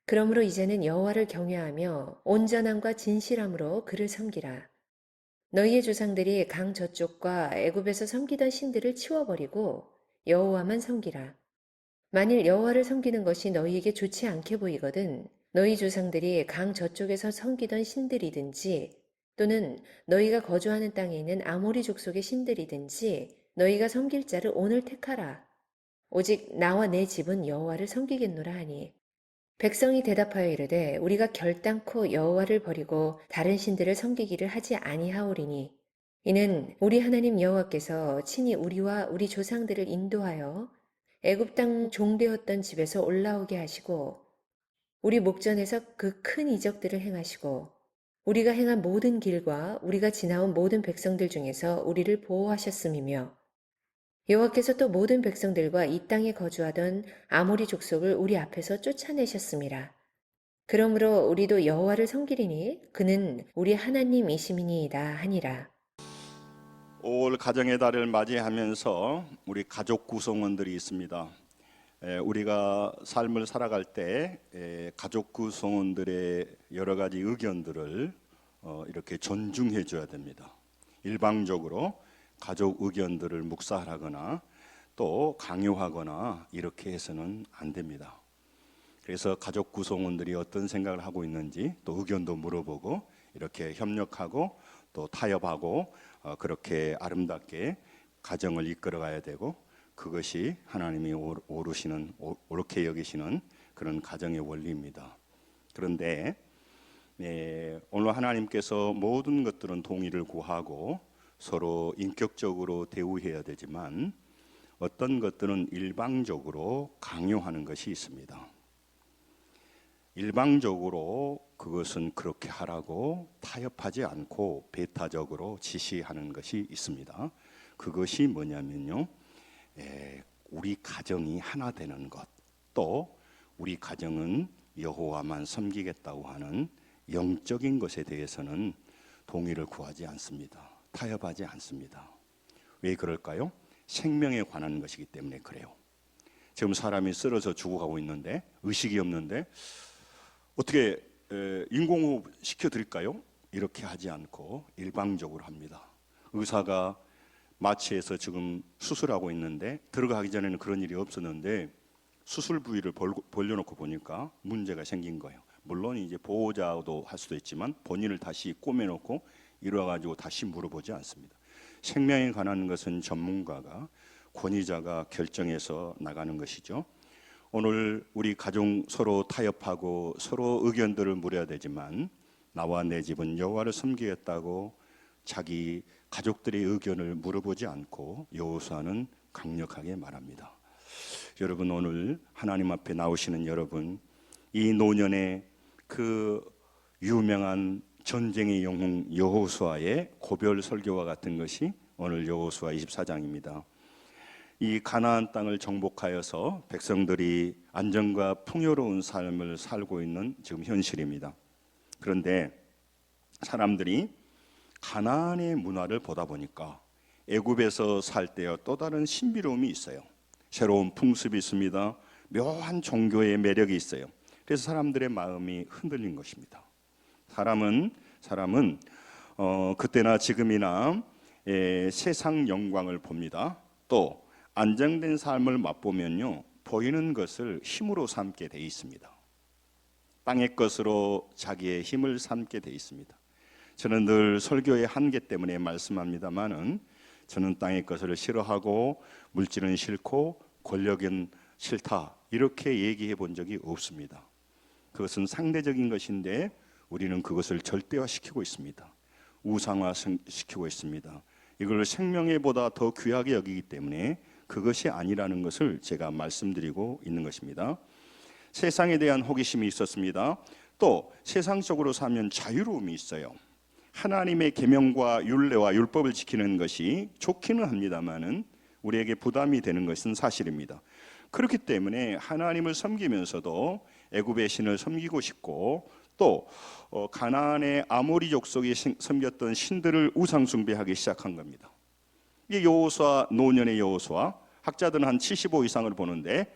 그러므로 이제는 여호와를 경외하며 온전함과 진실함으로 그를 섬기라. 너희의 조상들이 강 저쪽과 애굽에서 섬기던 신들을 치워버리고 여호와만 섬기라. 만일 여호와를 섬기는 것이 너희에게 좋지 않게 보이거든 너희 조상들이 강 저쪽에서 섬기던 신들이든지 또는 너희가 거주하는 땅에 있는 아모리 족속의 신들이든지 너희가 섬길 자를 오늘 택하라. 오직 나와 내 집은 여호와를 섬기겠노라 하니 백성이 대답하여 이르되 우리가 결단코 여호와를 버리고 다른 신들을 섬기기를 하지 아니하오리니 이는 우리 하나님 여호와께서 친히 우리와 우리 조상들을 인도하여 애굽 땅 종되었던 집에서 올라오게 하시고 우리 목전에서 그 큰 이적들을 행하시고 우리가 행한 모든 길과 우리가 지나온 모든 백성들 중에서 우리를 보호하셨음이며 여호와께서 또 모든 백성들과 이 땅에 거주하던 아모리 족속을 우리 앞에서 쫓아내셨음이라. 그러므로 우리도 여호와를 섬기리니 그는 우리 하나님이심이니이다 하니라. 올 가정의 달을 맞이하면서 우리 가족 구성원들이 있습니다. 우리가 삶을 살아갈 때 가족 구성원들의 여러 가지 의견들을 이렇게 존중해 줘야 됩니다. 일방적으로 가족 의견들을 묵살하거나 또 강요하거나 이렇게 해서는 안 됩니다. 그래서 가족 구성원들이 어떤 생각을 하고 있는지 또 의견도 물어보고 이렇게 협력하고 또 타협하고 그렇게 아름답게 가정을 이끌어가야 되고 그것이 하나님이 옳게 여기시는 그런 가정의 원리입니다. 그런데 오늘 하나님께서 모든 것들은 동의를 구하고 서로 인격적으로 대우해야 되지만 어떤 것들은 일방적으로 강요하는 것이 있습니다. 일방적으로 그것은 그렇게 하라고 타협하지 않고 배타적으로 지시하는 것이 있습니다. 그것이 뭐냐면요, 우리 가정이 하나 되는 것, 또 우리 가정은 여호와만 섬기겠다고 하는 영적인 것에 대해서는 동의를 구하지 않습니다. 타협하지 않습니다. 왜 그럴까요? 생명에 관한 것이기 때문에 그래요. 지금 사람이 쓰러져 죽어가고 있는데 의식이 없는데 어떻게 인공호흡 시켜드릴까요? 이렇게 하지 않고 일방적으로 합니다. 의사가 마취해서 지금 수술하고 있는데 들어가기 전에는 그런 일이 없었는데 수술 부위를 벌려놓고 보니까 문제가 생긴 거예요. 물론 이제 보호자도 할 수도 있지만 본인을 다시 꼬매놓고 일어나가지고 다시 물어보지 않습니다. 생명에 관한 것은 전문가가 권위자가 결정해서 나가는 것이죠. 오늘 우리 가정 서로 타협하고 서로 의견들을 물어야 되지만 나와 내 집은 여호와를 섬기겠다고 자기 가족들의 의견을 물어보지 않고 여호수아는 강력하게 말합니다. 여러분, 오늘 하나님 앞에 나오시는 여러분, 이 노년의 그 유명한 전쟁의 영웅 여호수아의 고별 설교와 같은 것이 오늘 여호수아 24장입니다. 이 가나안 땅을 정복하여서 백성들이 안정과 풍요로운 삶을 살고 있는 지금 현실입니다. 그런데 사람들이 가나안의 문화를 보다 보니까 애굽에서 살 때와 또 다른 신비로움이 있어요. 새로운 풍습이 있습니다. 묘한 종교의 매력이 있어요. 그래서 사람들의 마음이 흔들린 것입니다. 사람은 그때나 지금이나 세상 영광을 봅니다. 또 안정된 삶을 맛보면요, 보이는 것을 힘으로 삼게 돼 있습니다. 땅의 것으로 자기의 힘을 삼게 돼 있습니다. 저는 늘 설교의 한계 때문에 말씀합니다만은 저는 땅의 것을 싫어하고 물질은 싫고 권력은 싫다 이렇게 얘기해 본 적이 없습니다. 그것은 상대적인 것인데 우리는 그것을 절대화시키고 있습니다. 우상화시키고 있습니다. 이걸 생명에보다 더 귀하게 여기기 때문에 그것이 아니라는 것을 제가 말씀드리고 있는 것입니다. 세상에 대한 호기심이 있었습니다. 또 세상적으로 살면 자유로움이 있어요. 하나님의 계명과 율례와 율법을 지키는 것이 좋기는 합니다만은 우리에게 부담이 되는 것은 사실입니다. 그렇기 때문에 하나님을 섬기면서도 애굽의 신을 섬기고 싶고 또 가나안의 아모리 족속이 섬겼던 신들을 우상 숭배하기 시작한 겁니다. 이 여호수아, 노년의 여호수아, 학자들은 한 75 이상을 보는데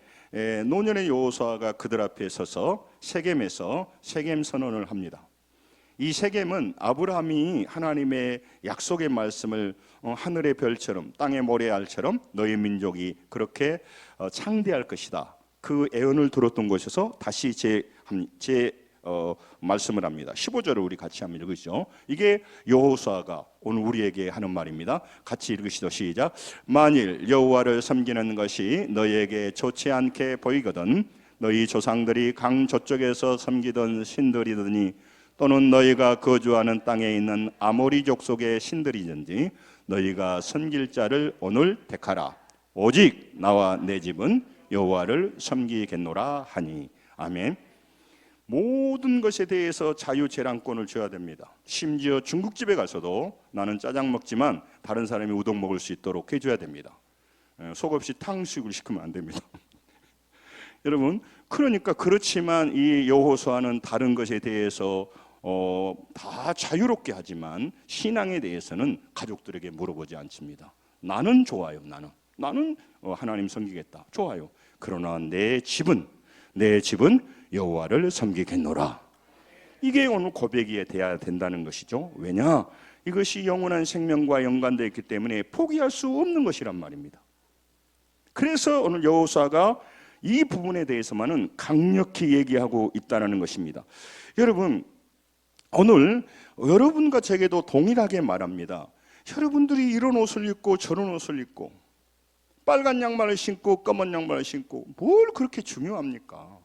노년의 여호수아가 그들 앞에 서서 세겜에서 세겜 선언을 합니다. 이 세겜은 아브라함이 하나님의 약속의 말씀을 하늘의 별처럼 땅의 모래알처럼 너희 민족이 그렇게 창대할 것이다, 그 예언을 들었던 곳에서 다시 말씀을 합니다. 15절을 우리 같이 한번 읽으시죠. 이게 여호수아가 오늘 우리에게 하는 말입니다. 같이 읽으시죠. 시작. 만일 여호와를 섬기는 것이 너희에게 좋지 않게 보이거든 너희 조상들이 강 저쪽에서 섬기던 신들이더니 또는 너희가 거주하는 땅에 있는 아모리 족속의 신들이든지 너희가 섬길 자를 오늘 택하라. 오직 나와 내 집은 여호와를 섬기겠노라 하니. 아멘. 모든 것에 대해서 자유재량권을 줘야 됩니다. 심지어 중국집에 가서도 나는 짜장 먹지만 다른 사람이 우동 먹을 수 있도록 해줘야 됩니다. 속없이 탕수육을 시키면 안 됩니다. 여러분, 그러니까 그렇지만 이 여호수아는 다른 것에 대해서 다 자유롭게 하지만 신앙에 대해서는 가족들에게 물어보지 않습니다. 나는 좋아요. 나는 하나님 섬기겠다. 좋아요. 그러나 내 집은 여호와를 섬기겠노라. 이게 오늘 고백이 돼야 된다는 것이죠. 왜냐? 이것이 영원한 생명과 연관되어 있기 때문에 포기할 수 없는 것이란 말입니다. 그래서 오늘 여호수아가 이 부분에 대해서만은 강력히 얘기하고 있다는 것입니다. 여러분, 오늘 여러분과 제게도 동일하게 말합니다. 여러분들이 이런 옷을 입고 저런 옷을 입고 빨간 양말을 신고 검은 양말을 신고 뭘 그렇게 중요합니까?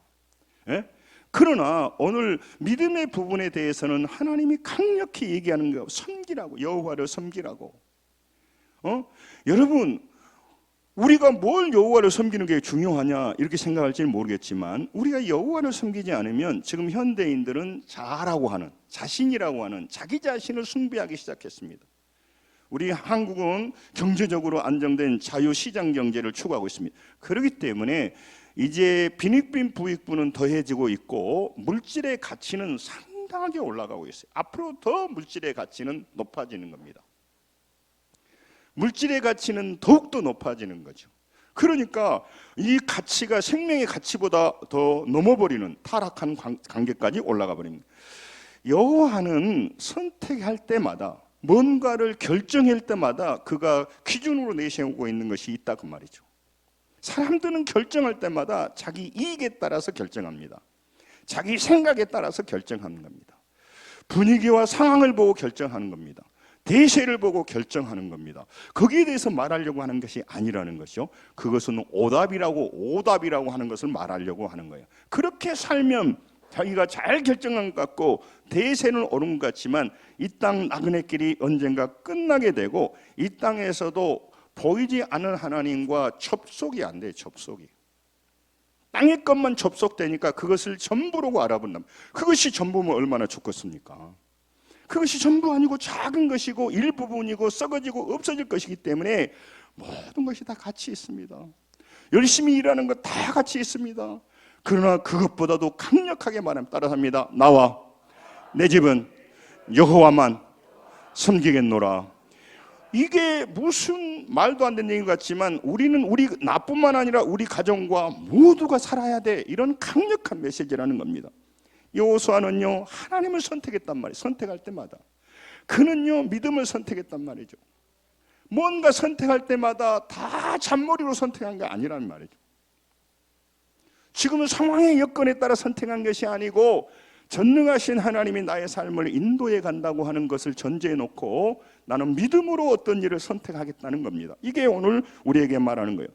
예? 그러나 오늘 믿음의 부분에 대해서는 하나님이 강력히 얘기하는 거예요. 섬기라고, 여호와를 섬기라고. 여러분, 우리가 뭘 여호와를 섬기는 게 중요하냐 이렇게 생각할지는 모르겠지만 우리가 여호와를 섬기지 않으면 지금 현대인들은 자라고 하는, 자신이라고 하는 자기 자신을 숭배하기 시작했습니다. 우리 한국은 경제적으로 안정된 자유시장 경제를 추구하고 있습니다. 그렇기 때문에 이제 빈익빈 부익부는 더해지고 있고 물질의 가치는 상당하게 올라가고 있어요. 앞으로 더 물질의 가치는 높아지는 겁니다. 물질의 가치는 더욱더 높아지는 거죠. 그러니까 이 가치가 생명의 가치보다 더 넘어버리는 타락한 관계까지 올라가 버립니다. 여호와는 선택할 때마다 뭔가를 결정할 때마다 그가 기준으로 내세우고 있는 것이 있다 그 말이죠. 사람들은 결정할 때마다 자기 이익에 따라서 결정합니다. 자기 생각에 따라서 결정하는 겁니다. 분위기와 상황을 보고 결정하는 겁니다. 대세를 보고 결정하는 겁니다. 거기에 대해서 말하려고 하는 것이 아니라는 것이요. 그것은 오답이라고 하는 것을 말하려고 하는 거예요. 그렇게 살면 자기가 잘 결정한 것 같고 대세는 오른 것 같지만 이 땅 나그네 길이 언젠가 끝나게 되고 이 땅에서도 보이지 않는 하나님과 접속이 안 돼요. 접속이. 땅의 것만 접속되니까 그것을 전부라고 알아본다. 그것이 전부면 얼마나 좋겠습니까? 그것이 전부 아니고 작은 것이고 일부분이고 썩어지고 없어질 것이기 때문에 모든 것이 다 가치 있습니다. 열심히 일하는 것 다 가치 있습니다. 그러나 그것보다도 강력하게 말하면 따라합니다. 나와 내 집은 여호와만 섬기겠노라. 이게 무슨 말도 안 되는 얘기 같지만 우리는 나뿐만 아니라 우리 가정과 모두가 살아야 돼. 이런 강력한 메시지라는 겁니다. 여호수아는요 하나님을 선택했단 말이에요. 선택할 때마다 그는요 믿음을 선택했단 말이죠. 뭔가 선택할 때마다 다 잔머리로 선택한 게 아니란 말이죠. 지금은 상황의 여건에 따라 선택한 것이 아니고 전능하신 하나님이 나의 삶을 인도해 간다고 하는 것을 전제해 놓고 나는 믿음으로 어떤 일을 선택하겠다는 겁니다. 이게 오늘 우리에게 말하는 거예요.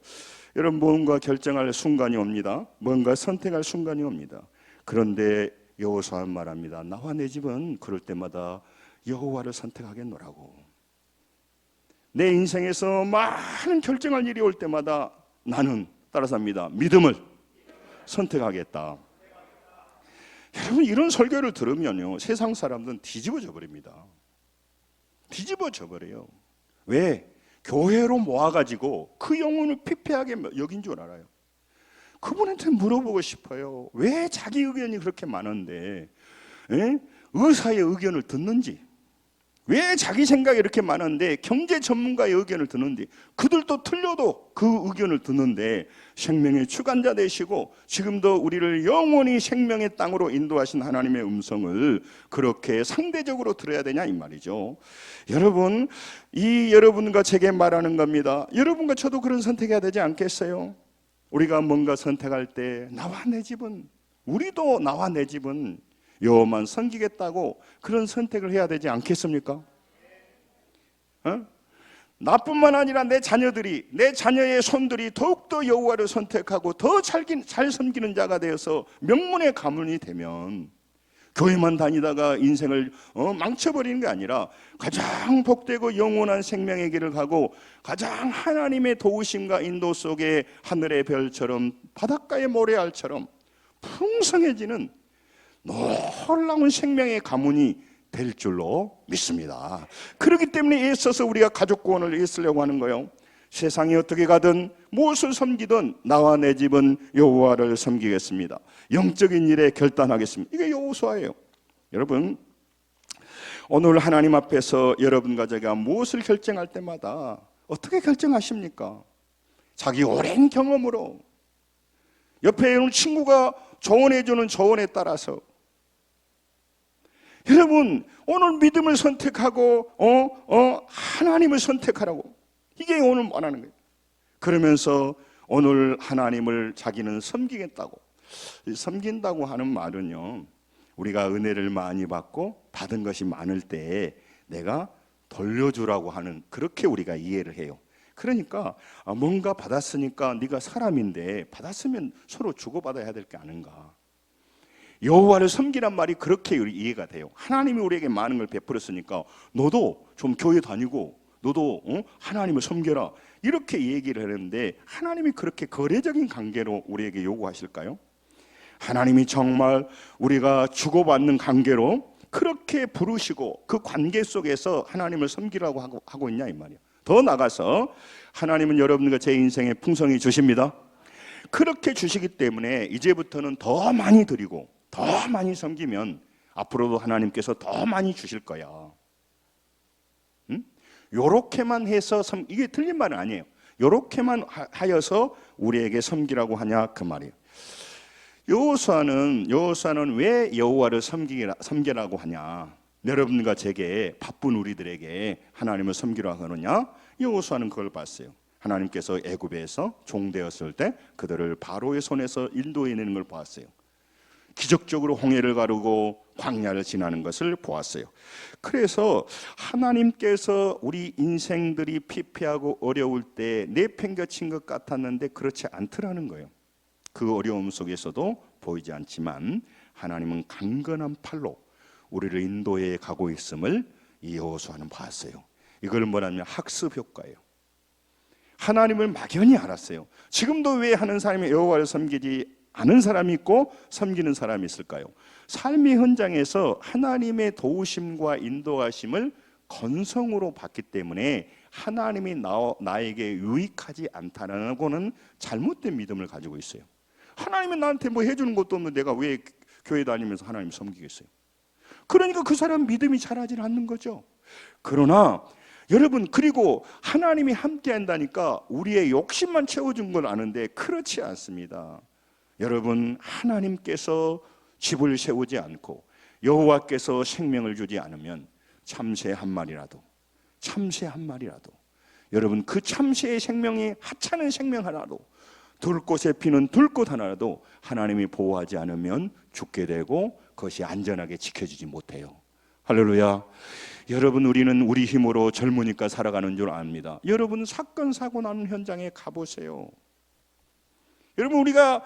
여러분, 뭔가 결정할 순간이 옵니다. 뭔가 선택할 순간이 옵니다. 그런데 여호수아는 말합니다. 나와 내 집은 그럴 때마다 여호와를 선택하겠노라고. 내 인생에서 많은 결정할 일이 올 때마다 나는 따라서 합니다. 믿음을 선택하겠다. 여러분, 이런 설교를 들으면요 세상 사람들은 뒤집어져 버립니다. 뒤집어져 버려요. 왜? 교회로 모아가지고 그 영혼을 피폐하게 여긴 줄 알아요. 그분한테 물어보고 싶어요. 왜 자기 의견이 그렇게 많은데 의사의 의견을 듣는지, 왜 자기 생각이 이렇게 많은데 경제 전문가의 의견을 듣는데, 그들도 틀려도 그 의견을 듣는데 생명의 주관자 되시고 지금도 우리를 영원히 생명의 땅으로 인도하신 하나님의 음성을 그렇게 상대적으로 들어야 되냐 이 말이죠. 여러분, 이 여러분과 제게 말하는 겁니다. 여러분과 저도 그런 선택해야 되지 않겠어요? 우리가 뭔가 선택할 때 나와 내 집은, 우리도 나와 내 집은 여호와만 섬기겠다고 그런 선택을 해야 되지 않겠습니까? 나뿐만 아니라 내 자녀들이, 내 자녀의 손들이 더욱더 여호와를 선택하고 더 잘 섬기는 자가 되어서 명문의 가문이 되면, 교회만 다니다가 인생을 망쳐버리는 게 아니라 가장 복되고 영원한 생명의 길을 가고 가장 하나님의 도우심과 인도 속에 하늘의 별처럼 바닷가의 모래알처럼 풍성해지는 놀라운 생명의 가문이 될 줄로 믿습니다. 그렇기 때문에 애써서 우리가 가족 구원을 애쓰려고 하는 거예요. 세상이 어떻게 가든 무엇을 섬기든 나와 내 집은 여호와를 섬기겠습니다. 영적인 일에 결단하겠습니다. 이게 여호수아예요. 여러분, 오늘 하나님 앞에서 여러분과 제가 무엇을 결정할 때마다 어떻게 결정하십니까? 자기 오랜 경험으로, 옆에 있는 친구가 조언해주는 조언에 따라서, 여러분 오늘 믿음을 선택하고 하나님을 선택하라고, 이게 오늘 말하는 거예요. 그러면서 오늘 하나님을 자기는 섬기겠다고. 섬긴다고 하는 말은요, 우리가 은혜를 많이 받고 받은 것이 많을 때 내가 돌려주라고 하는, 그렇게 우리가 이해를 해요. 그러니까 뭔가 받았으니까 네가 사람인데 받았으면 서로 주고받아야 될 게 아닌가. 여호와를 섬기란 말이 그렇게 이해가 돼요. 하나님이 우리에게 많은 걸 베풀었으니까 너도 좀 교회 다니고 너도 하나님을 섬겨라, 이렇게 얘기를 하는데, 하나님이 그렇게 거래적인 관계로 우리에게 요구하실까요? 하나님이 정말 우리가 주고받는 관계로 그렇게 부르시고 그 관계 속에서 하나님을 섬기라고 하고 있냐 이 말이야. 더 나가서 하나님은 여러분과 제 인생에 풍성히 주십니다. 그렇게 주시기 때문에 이제부터는 더 많이 드리고 더 많이 섬기면 앞으로도 하나님께서 더 많이 주실 거야. 요렇게만 해서 이게 틀린 말은 아니에요. 요렇게만 하여서 우리에게 섬기라고 하냐 그 말이에요. 여호수아는 왜 여호와를 섬기라고 하냐? 여러분과 제게, 바쁜 우리들에게 하나님을 섬기라고 하느냐? 여호수아는 그걸 봤어요. 하나님께서 애굽에서 종되었을 때 그들을 바로의 손에서 인도해내는 걸 보았어요. 기적적으로 홍해를 가르고 광야를 지나는 것을 보았어요. 그래서 하나님께서 우리 인생들이 피폐하고 어려울 때 내팽겨친 것 같았는데 그렇지 않더라는 거예요. 그 어려움 속에서도 보이지 않지만 하나님은 강건한 팔로 우리를 인도해 가고 있음을 이 여호수아는 봤어요. 이걸 뭐냐면 학습 효과예요. 하나님을 막연히 알았어요. 지금도 왜 하는 사람이 여호와를 섬기지 않은 사람이 있고 섬기는 사람이 있을까요? 삶의 현장에서 하나님의 도우심과 인도하심을 건성으로 받기 때문에 하나님이 나에게 유익하지 않다는 거는 잘못된 믿음을 가지고 있어요. 하나님이 나한테 뭐 해주는 것도 없는데 내가 왜 교회 다니면서 하나님 섬기겠어요? 그러니까 그 사람 믿음이 자라지 않는 거죠. 그러나 여러분, 그리고 하나님이 함께 한다니까 우리의 욕심만 채워준 걸 아는데 그렇지 않습니다. 여러분, 하나님께서 집을 세우지 않고 여호와께서 생명을 주지 않으면 참새 한 마리라도 여러분, 그 참새의 생명이 하찮은 생명 하나도, 들꽃에 피는 들꽃 하나라도 하나님이 보호하지 않으면 죽게 되고 그것이 안전하게 지켜지지 못해요. 할렐루야. 여러분, 우리는 우리 힘으로 젊으니까 살아가는 줄 압니다. 여러분, 사건 사고 나는 현장에 가보세요. 여러분, 우리가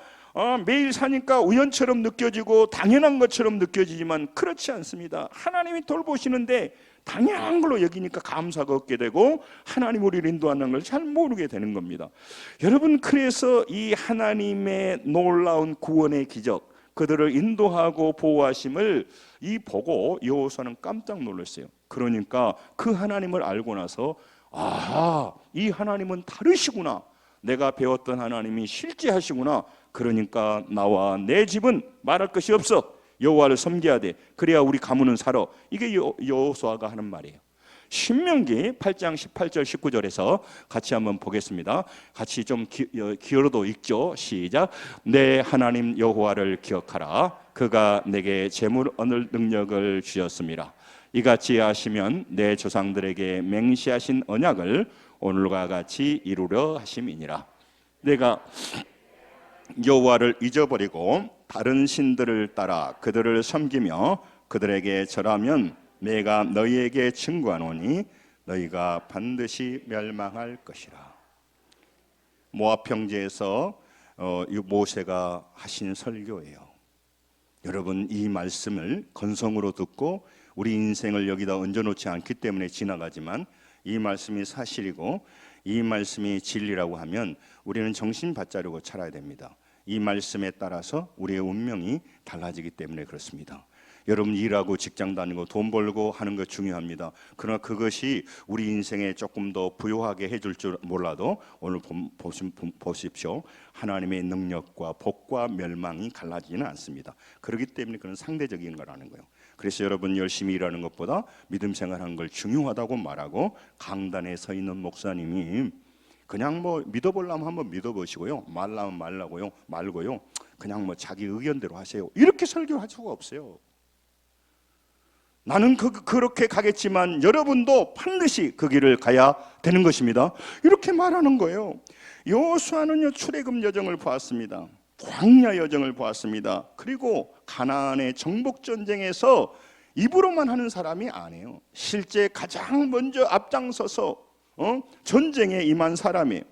매일 사니까 우연처럼 느껴지고 당연한 것처럼 느껴지지만 그렇지 않습니다. 하나님이 돌보시는데 당연한 걸로 여기니까 감사가 없게 되고 하나님 우리를 인도하는 걸 잘 모르게 되는 겁니다. 여러분, 그래서 이 하나님의 놀라운 구원의 기적, 그들을 인도하고 보호하심을 보고 여호수아는 깜짝 놀랐어요. 그러니까 그 하나님을 알고 나서 아하, 이 하나님은 다르시구나, 내가 배웠던 하나님이 실제하시구나. 그러니까 나와 내 집은 말할 것이 없어, 여호와를 섬겨야 돼. 그래야 우리 가문은 살아. 이게 여호수아가 하는 말이에요. 신명기 8장 18절 19절에서 같이 한번 보겠습니다. 같이 좀 기어로도 읽죠. 시작. 내 하나님 여호와를 기억하라. 그가 내게 재물 얻을 능력을 주셨습니다. 이같이 하시면 내 조상들에게 맹세하신 언약을 오늘과 같이 이루려 하심이니라. 내가 여호와를 잊어버리고 다른 신들을 따라 그들을 섬기며 그들에게 절하면 내가 너희에게 증거하노니 너희가 반드시 멸망할 것이라. 모압 평지에서 모세가 하신 설교예요. 여러분, 이 말씀을 건성으로 듣고 우리 인생을 여기다 얹어놓지 않기 때문에 지나가지만 이 말씀이 사실이고 이 말씀이 진리라고 하면 우리는 정신 바짝이고 살아야 됩니다. 이 말씀에 따라서 우리의 운명이 달라지기 때문에 그렇습니다. 여러분, 일하고 직장 다니고 돈 벌고 하는 것 중요합니다. 그러나 그것이 우리 인생에 조금 더 부유하게 해줄 줄 몰라도 오늘 보십시오. 하나님의 능력과 복과 멸망이 갈라지지는 않습니다. 그렇기 때문에 그건 상대적인 거라는 거예요. 그래서 여러분, 열심히 일하는 것보다 믿음 생활하는 걸 중요하다고 말하고 강단에 서 있는 목사님이 그냥 뭐 믿어보려면 한번 믿어보시고요, 말라면 말고요, 그냥 뭐 자기 의견대로 하세요, 이렇게 설교할 수가 없어요. 나는 그렇게 가겠지만 여러분도 반드시 그 길을 가야 되는 것입니다. 이렇게 말하는 거예요. 여호수아는요, 출애굽 여정을 보았습니다. 광야 여정을 보았습니다. 그리고 가나안의 정복 전쟁에서 입으로만 하는 사람이 아니에요. 실제 가장 먼저 앞장서서 전쟁에 임한 사람이에요.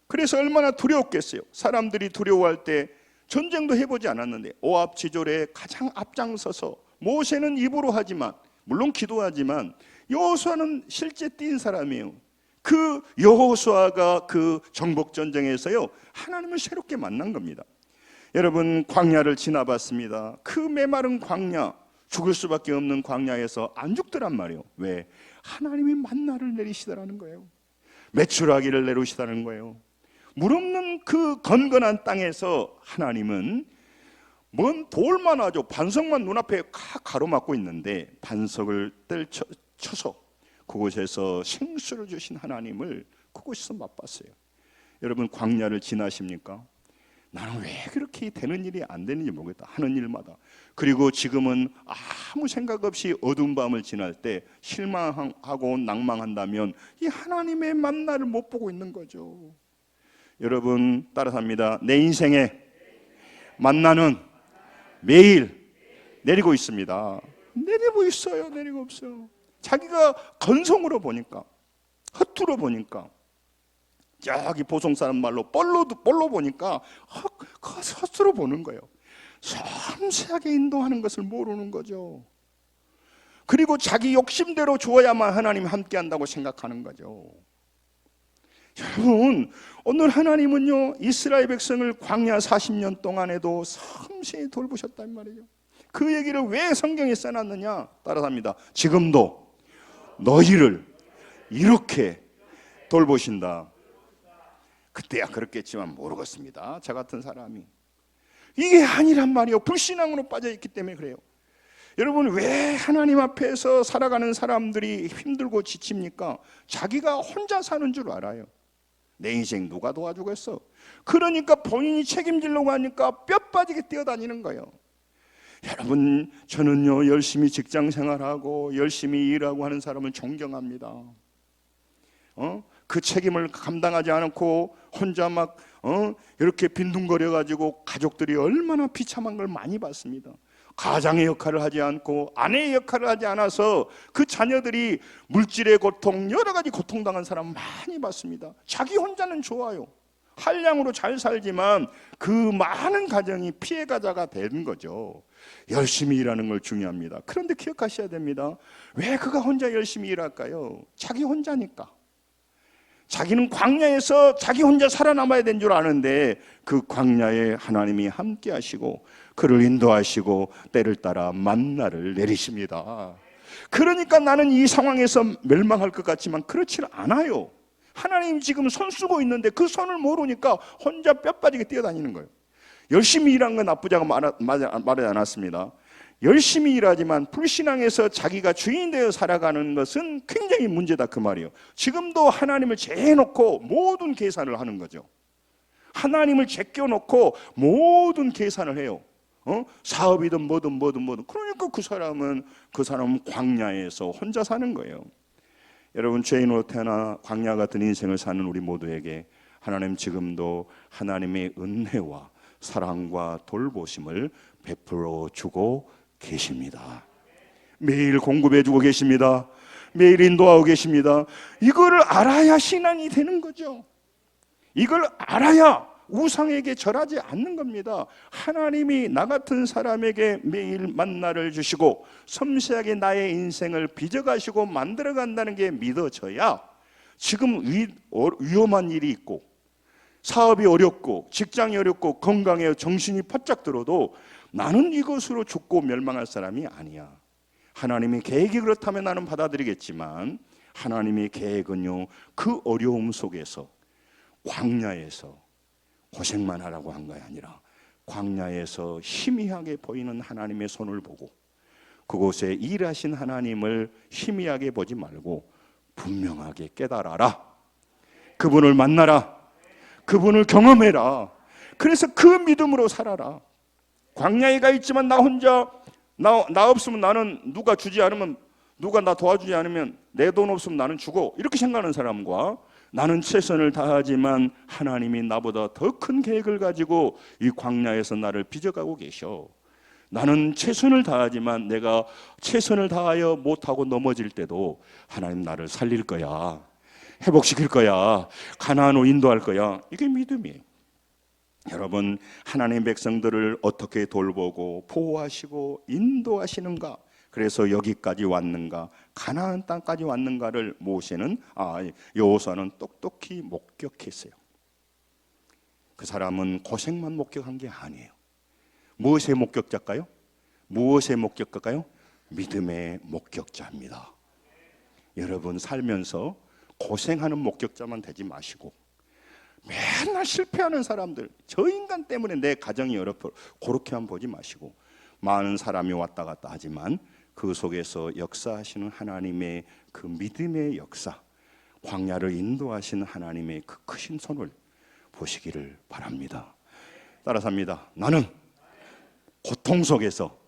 그래서 얼마나 두려웠겠어요. 사람들이 두려워할 때 전쟁도 해보지 않았는데 오합지졸에 가장 앞장서서, 모세는 입으로 하지만 물론 기도하지만 여호수아는 실제 뛴 사람이에요. 그 여호수아가 그 정복 전쟁에서요, 하나님을 새롭게 만난 겁니다. 여러분, 광야를 지나봤습니다. 그 메마른 광야, 죽을 수밖에 없는 광야에서 안 죽더란 말이에요. 왜? 하나님이 만나를 내리시더라는 거예요. 메추라기를 내리시다는 거예요. 물 없는 그 건건한 땅에서 하나님은 뭔 돌만 하죠. 반석만 눈앞에 가로막고 있는데 반석을 쳐서 그곳에서 생수를 주신 하나님을 그곳에서 맛봤어요. 여러분, 광야를 지나십니까? 나는 왜 그렇게 되는 일이 안 되는지 모르겠다 하는 일마다. 그리고 지금은 아무 생각 없이 어두운 밤을 지날 때 실망하고 낭망한다면 이 하나님의 만나를 못 보고 있는 거죠. 여러분, 따라합니다. 내 인생에 만나는 매일 내리고 있습니다. 내리고 있어요. 내리고 없어요. 자기가 건성으로 보니까, 헛투로 보니까, 저기 보성 사람 말로 뻘로 보니까 헛수로 보는 거예요. 섬세하게 인도하는 것을 모르는 거죠. 그리고 자기 욕심대로 주어야만 하나님 함께 한다고 생각하는 거죠. 여러분, 오늘 하나님은요, 이스라엘 백성을 광야 40년 동안에도 섬세히 돌보셨단 말이에요. 그 얘기를 왜 성경에 써놨느냐? 따라합니다. 지금도 너희를 이렇게 돌보신다. 그때야 그렇겠지만 모르겠습니다. 저 같은 사람이 이게 아니란 말이에요. 불신앙으로 빠져있기 때문에 그래요. 여러분, 왜 하나님 앞에서 살아가는 사람들이 힘들고 지칩니까? 자기가 혼자 사는 줄 알아요. 내 인생 누가 도와주겠어? 그러니까 본인이 책임지려고 하니까 뼈 빠지게 뛰어다니는 거예요. 여러분, 저는요, 열심히 직장 생활하고 열심히 일하고 하는 사람을 존경합니다. 그 책임을 감당하지 않고 혼자 막 이렇게 빈둥거려 가지고 가족들이 얼마나 비참한 걸 많이 봤습니다. 가장의 역할을 하지 않고 아내의 역할을 하지 않아서 그 자녀들이 물질의 고통, 여러 가지 고통당한 사람 많이 봤습니다. 자기 혼자는 좋아요. 한량으로 잘 살지만 그 많은 가정이 피해가자가 되는 거죠. 열심히 일하는 걸 중요합니다. 그런데 기억하셔야 됩니다. 왜 그가 혼자 열심히 일할까요? 자기 혼자니까. 자기는 광야에서 자기 혼자 살아남아야 된 줄 아는데 그 광야에 하나님이 함께 하시고 그를 인도하시고 때를 따라 만나를 내리십니다. 그러니까 나는 이 상황에서 멸망할 것 같지만 그렇지 않아요. 하나님 지금 손 쓰고 있는데 그 손을 모르니까 혼자 뼈 빠지게 뛰어다니는 거예요. 열심히 일한 건 나쁘다고 말하지 않았습니다. 열심히 일하지만 불신앙에서 자기가 주인 되어 살아가는 것은 굉장히 문제다 그 말이에요. 지금도 하나님을 제해놓고 모든 계산을 하는 거죠. 하나님을 제껴놓고 모든 계산을 해요. 사업이든 뭐든. 그러니까 그 사람은 광야에서 혼자 사는 거예요. 여러분, 죄인으로 태어나 광야 같은 인생을 사는 우리 모두에게 하나님 지금도 하나님의 은혜와 사랑과 돌보심을 베풀어 주고 계십니다. 매일 공급해 주고 계십니다. 매일 인도하고 계십니다. 이거를 알아야 신앙이 되는 거죠. 이걸 알아야 우상에게 절하지 않는 겁니다. 하나님이 나 같은 사람에게 매일 만나를 주시고 섬세하게 나의 인생을 빚어가시고 만들어간다는 게 믿어져야 지금 위험한 일이 있고 사업이 어렵고 직장이 어렵고 건강에 정신이 바짝 들어도 나는 이것으로 죽고 멸망할 사람이 아니야. 하나님의 계획이 그렇다면 나는 받아들이겠지만 하나님의 계획은요, 그 어려움 속에서 광야에서 고생만 하라고 한 것이 아니라 광야에서 희미하게 보이는 하나님의 손을 보고 그곳에 일하신 하나님을 희미하게 보지 말고 분명하게 깨달아라. 그분을 만나라. 그분을 경험해라. 그래서 그 믿음으로 살아라. 광야에 가 있지만 나 혼자 나 없으면 나는 누가 주지 않으면 누가 나 도와주지 않으면 내 돈 없으면 나는 죽어. 이렇게 생각하는 사람과 나는 최선을 다하지만 하나님이 나보다 더 큰 계획을 가지고 이 광야에서 나를 빚어가고 계셔. 나는 최선을 다하지만 내가 최선을 다하여 못하고 넘어질 때도 하나님 나를 살릴 거야. 회복시킬 거야. 가나안으로 인도할 거야. 이게 믿음이에요. 여러분, 하나님의 백성들을 어떻게 돌보고 보호하시고 인도하시는가? 그래서 여기까지 왔는가? 가나안 땅까지 왔는가를 여호수아는 똑똑히 목격했어요. 그 사람은 고생만 목격한 게 아니에요. 무엇의 목격자일까요? 무엇의 목격자일까요? 믿음의 목격자입니다. 여러분, 살면서 고생하는 목격자만 되지 마시고 맨날 실패하는 사람들, 저 인간 때문에 내 가정이 어렵고 그렇게만 보지 마시고 많은 사람이 왔다 갔다 하지만 그 속에서 역사하시는 하나님의 그 믿음의 역사, 광야를 인도하시는 하나님의 그 크신 손을 보시기를 바랍니다. 따라서 합니다. 나는 고통 속에서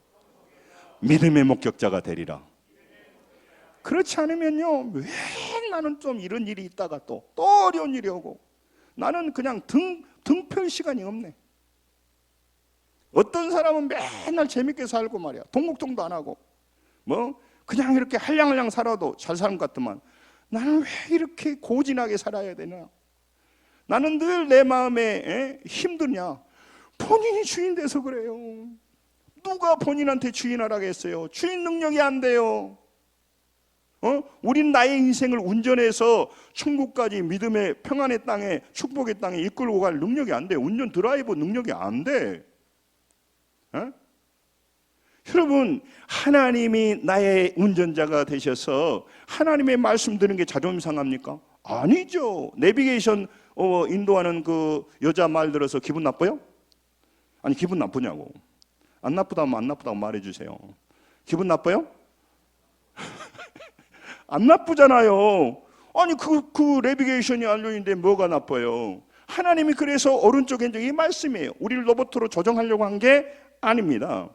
믿음의 목격자가 되리라. 그렇지 않으면요, 왜 나는 좀 이런 일이 있다가 또 어려운 일이 오고 나는 그냥 등 펼 시간이 없네. 어떤 사람은 맨날 재밌게 살고 말이야. 동국동도 안 하고 그냥 이렇게 할량할량 살아도 잘 사는 것 같더만 나는 왜 이렇게 고진하게 살아야 되나? 나는 늘 내 마음에 힘드냐? 본인이 주인 돼서 그래요. 누가 본인한테 주인하라겠어요? 주인 능력이 안 돼요. 우린 나의 인생을 운전해서 천국까지 믿음의 평안의 땅에 축복의 땅에 이끌고 갈 능력이 안 돼. 운전 드라이버 능력이 안 돼. 여러분, 하나님이 나의 운전자가 되셔서 하나님의 말씀 듣는 게 자존심 상합니까? 아니죠. 내비게이션 인도하는 그 여자 말 들어서 기분 나빠요? 아니, 기분 나쁘냐고. 안 나쁘다면 안 나쁘다고 말해주세요. 기분 나빠요? 안 나쁘잖아요. 아니 그 내비게이션이 알려있는데 뭐가 나빠요? 하나님이 그래서 오른쪽에 있는 이 말씀이에요. 우리를 로봇으로 조정하려고 한 게 아닙니다.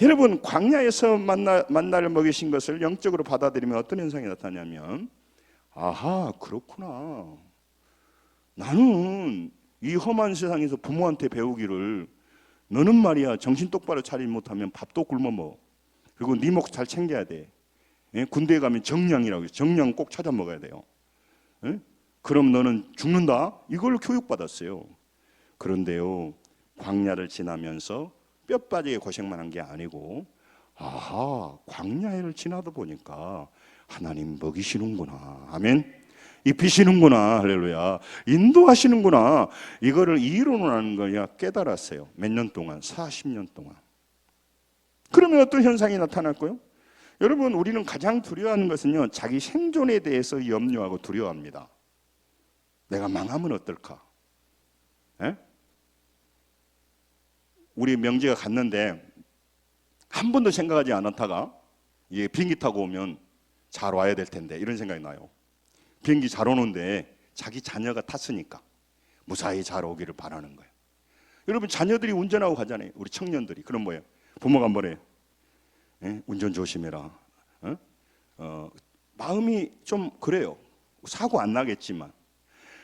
여러분, 광야에서 만나를 먹이신 것을 영적으로 받아들이면 어떤 현상이 나타나냐면 아하, 그렇구나. 나는 이 험한 세상에서 부모한테 배우기를 너는 말이야 정신 똑바로 차리지 못하면 밥도 굶어 먹어. 그리고 네 목 잘 챙겨야 돼. 군대에 가면 정량이라고 해서 정량 꼭 찾아 먹어야 돼요. 그럼 너는 죽는다. 이걸 교육받았어요. 그런데요, 광야를 지나면서 뼈 빠지게 고생만 한 게 아니고 아하, 광야를 지나다 보니까 하나님 먹이시는구나. 아멘. 입히시는구나. 할렐루야. 인도하시는구나. 이거를 이론하는 거야 깨달았어요. 몇 년 동안? 40년 동안. 그러면 어떤 현상이 나타날까요? 여러분, 우리는 가장 두려워하는 것은요, 자기 생존에 대해서 염려하고 두려워합니다. 내가 망하면 어떨까? 우리 명지가 갔는데 한 번도 생각하지 않았다가 이게 비행기 타고 오면 잘 와야 될 텐데 이런 생각이 나요. 비행기 잘 오는데 자기 자녀가 탔으니까 무사히 잘 오기를 바라는 거예요. 여러분 자녀들이 운전하고 가잖아요. 우리 청년들이. 그럼 뭐예요? 부모가 뭐래요? 예? 운전 조심해라. 마음이 좀 그래요. 사고 안 나겠지만.